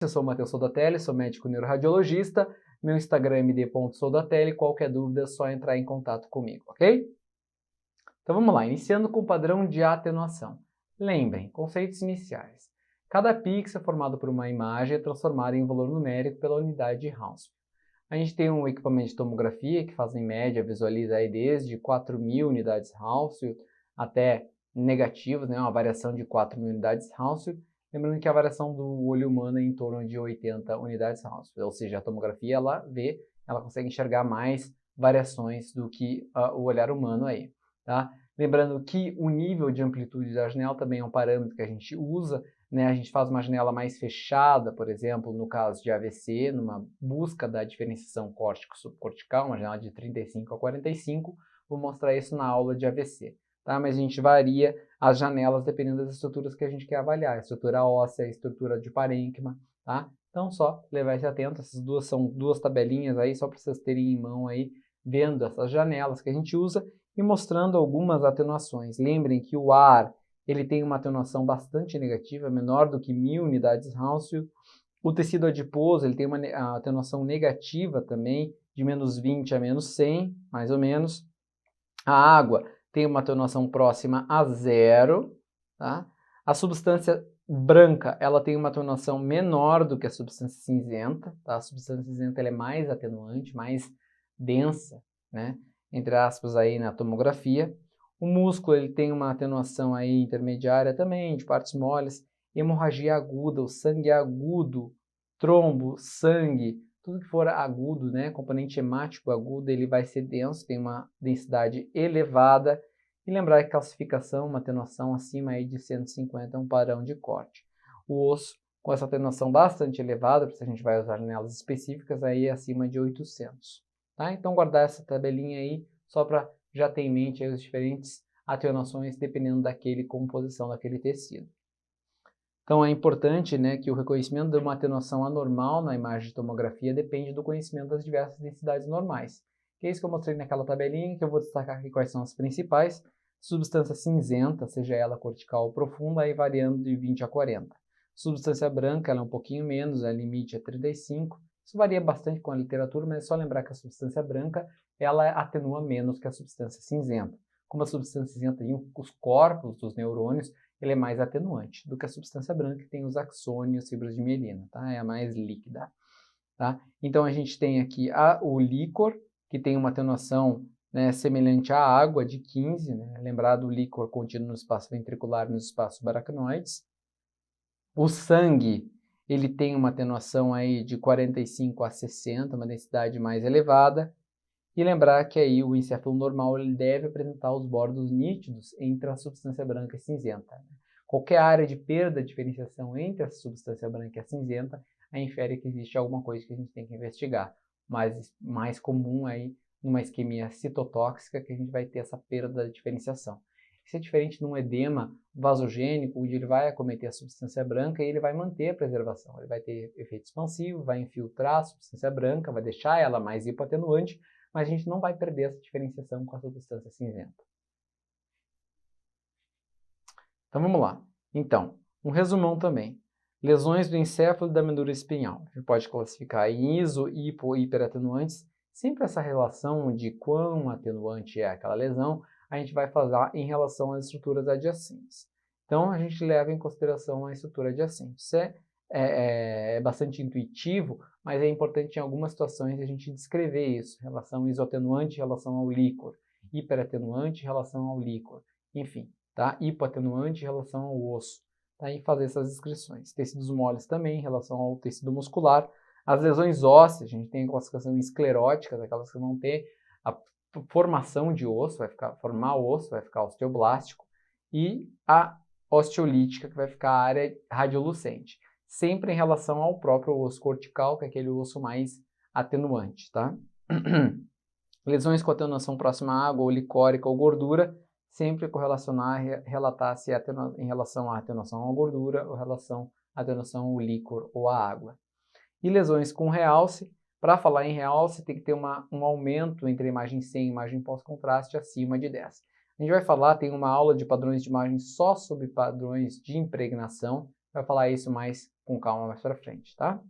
Eu sou o Matheus Soldatelli, sou médico neuroradiologista. Meu Instagram é md.soldatelli. Qualquer dúvida é só entrar em contato comigo, ok? Então vamos lá, iniciando com o padrão de atenuação. Lembrem, conceitos iniciais. Cada pixel formado por uma imagem é transformado em valor numérico pela unidade de Hounsfield. A gente tem um equipamento de tomografia que faz em média, visualiza aí desde 4.000 unidades Hounsfield até negativos, né, uma variação de 4.000 unidades Hounsfield. Lembrando que a variação do olho humano é em torno de 80 unidades Hounsfield, ou seja, a tomografia ela consegue enxergar mais variações do que o olhar humano aí, tá? Lembrando que o nível de amplitude da janela também é um parâmetro que a gente usa, né? A gente faz uma janela mais fechada, por exemplo, no caso de AVC, numa busca da diferenciação córtico-subcortical, uma janela de 35 a 45, vou mostrar isso na aula de AVC. Tá? Mas a gente varia as janelas dependendo das estruturas que a gente quer avaliar, a estrutura óssea, a estrutura de parênquima, tá? Então só levar isso atento, essas duas são duas tabelinhas aí, só para vocês terem em mão aí, vendo essas janelas que a gente usa e mostrando algumas atenuações. Lembrem que o ar, ele tem uma atenuação bastante negativa, menor do que 1.000 unidades Hounsfield. O tecido adiposo, ele tem uma atenuação negativa também, de menos 20 a menos 100, mais ou menos. A água tem uma atenuação próxima a zero, tá? A substância branca, ela tem uma atenuação menor do que a substância cinzenta, tá? A substância cinzenta ela é mais atenuante, mais densa, né? Entre aspas aí na tomografia. O músculo ele tem uma atenuação aí intermediária também, de partes moles. Hemorragia aguda, o sangue agudo, trombo, sangue, tudo que for agudo, né, componente hemático agudo, ele vai ser denso, tem uma densidade elevada. E lembrar que calcificação, uma atenuação acima aí de 150 é um padrão de corte. O osso, com essa atenuação bastante elevada, se a gente vai usar janelas específicas, aí acima de 800. Tá? Então guardar essa tabelinha aí, só para já ter em mente aí as diferentes atenuações, dependendo daquele composição daquele tecido. Então é importante, né, que o reconhecimento de uma atenuação anormal na imagem de tomografia depende do conhecimento das diversas densidades normais. Que é isso que eu mostrei naquela tabelinha, que eu vou destacar aqui quais são as principais. Substância cinzenta, seja ela cortical ou profunda, aí variando de 20 a 40. Substância branca, ela é um pouquinho menos, a limite é 35. Isso varia bastante com a literatura, mas é só lembrar que a substância branca, ela atenua menos que a substância cinzenta. Como a substância cinzenta tem os corpos dos neurônios, ele é mais atenuante do que a substância branca, que tem os axônios, fibras de mielina, tá? É a mais líquida, tá? Então a gente tem aqui o líquor, que tem uma atenuação, né, semelhante à água, de 15, né? Lembrado o líquor contido no espaço ventricular e nos espaços baracnoides. O sangue, ele tem uma atenuação aí de 45 a 60, uma densidade mais elevada. E lembrar que aí o encéfalo normal ele deve apresentar os bordos nítidos entre a substância branca e cinzenta. Qualquer área de perda de diferenciação entre a substância branca e a cinzenta, aí infere que existe alguma coisa que a gente tem que investigar. Mas mais comum aí numa isquemia citotóxica que a gente vai ter essa perda de diferenciação. Isso é diferente num edema vasogênico, onde ele vai acometer a substância branca e ele vai manter a preservação. Ele vai ter efeito expansivo, vai infiltrar a substância branca, vai deixar ela mais hipoatenuante, mas a gente não vai perder essa diferenciação com a substância cinzenta. Então vamos lá. Então, um resumão também. Lesões do encéfalo e da medula espinhal. A gente pode classificar em iso, hipo e hiperatenuantes. Sempre essa relação de quão atenuante é aquela lesão, a gente vai falar em relação às estruturas adjacentes. Então a gente leva em consideração a estrutura adjacente. Isso é bastante intuitivo, mas é importante em algumas situações a gente descrever isso. Relação isoatenuante em relação ao líquor, hiperatenuante em relação ao líquor, enfim, tá? Hipoatenuante em relação ao osso, tá? E fazer essas descrições. Tecidos moles também em relação ao tecido muscular. As lesões ósseas, a gente tem a classificação esclerótica, daquelas que vão ter a formação de osso, formar o osso, vai ficar osteoblástico, e a osteolítica, que vai ficar a área radiolucente. Sempre em relação ao próprio osso cortical, que é aquele osso mais atenuante, tá? Lesões com atenuação próxima à água, ou licórica ou gordura, sempre correlacionar, relatar se é em relação à atenuação à gordura ou relação à atenuação ao líquor ou à água. E lesões com realce, para falar em realce, tem que ter um aumento entre a imagem sem e imagem pós-contraste acima de 10. A gente vai falar, tem uma aula de padrões de imagem só sobre padrões de impregnação, vai falar isso mais com calma mais pra frente, tá?